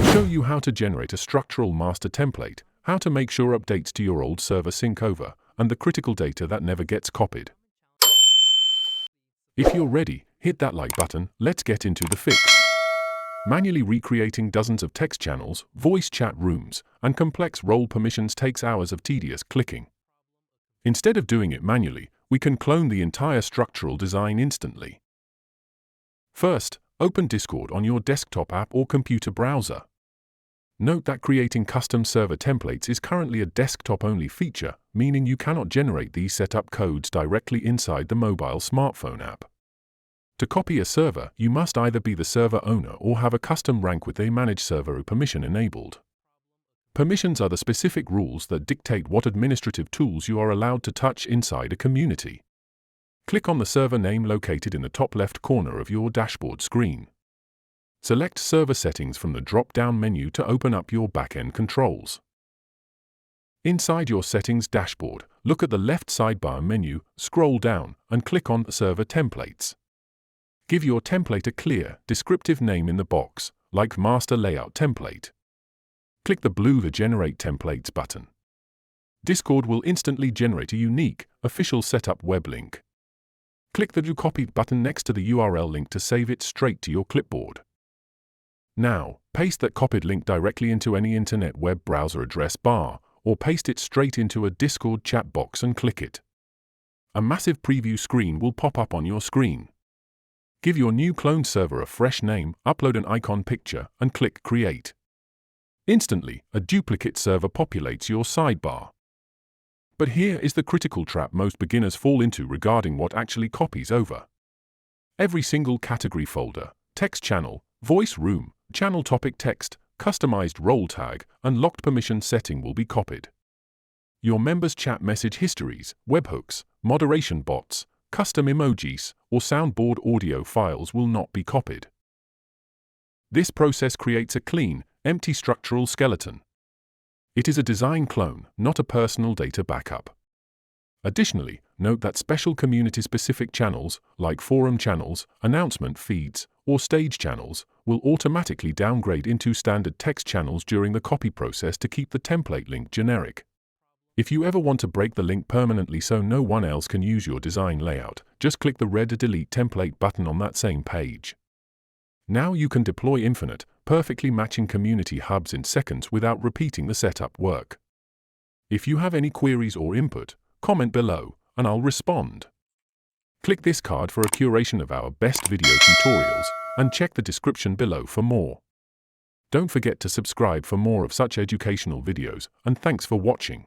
I'll show you how to generate a structural master template, how to make sure updates to your old server sync over, and the critical data that never gets copied. If you're ready, hit that like button. Let's get into the fix. Manually recreating dozens of text channels, voice chat rooms, and complex role permissions takes hours of tedious clicking. Instead of doing it manually, we can clone the entire structural design instantly. First, open Discord on your desktop app or computer browser. Note that creating custom server templates is currently a desktop-only feature, meaning you cannot generate these setup codes directly inside the mobile smartphone app. To copy a server, you must either be the server owner or have a custom rank with a managed server permission enabled. Permissions are the specific rules that dictate what administrative tools you are allowed to touch inside a community. Click on the server name located in the top left corner of your dashboard screen. Select Server Settings from the drop-down menu to open up your backend controls. Inside your Settings dashboard, look at the left sidebar menu, scroll down, and click on Server Templates. Give your template a clear, descriptive name in the box, like Master Layout Template. Click the blue Generate Templates button. Discord will instantly generate a unique, official setup web link. Click the Copied button next to the URL link to save it straight to your clipboard. Now, paste that copied link directly into any internet web browser address bar, or paste it straight into a Discord chat box and click it. A massive preview screen will pop up on your screen. Give your new cloned server a fresh name, upload an icon picture, and click Create. Instantly, a duplicate server populates your sidebar. But here is the critical trap most beginners fall into regarding what actually copies over. Every single category folder, text channel, voice room, channel topic text, customized role tag, and locked permission setting will be copied. Your members' chat message histories, webhooks, moderation bots, custom emojis, or soundboard audio files will not be copied. This process creates a clean, empty structural skeleton. It is a design clone, not a personal data backup. Additionally, note that special community-specific channels, like forum channels, announcement feeds, or stage channels, will automatically downgrade into standard text channels during the copy process to keep the template link generic. If you ever want to break the link permanently so no one else can use your design layout, just click the red Delete Template button on that same page. Now you can deploy infinite, perfectly matching community hubs in seconds without repeating the setup work. If you have any queries or input, comment below, and I'll respond. Click this card for a curation of our best video tutorials, and check the description below for more. Don't forget to subscribe for more of such educational videos, and thanks for watching.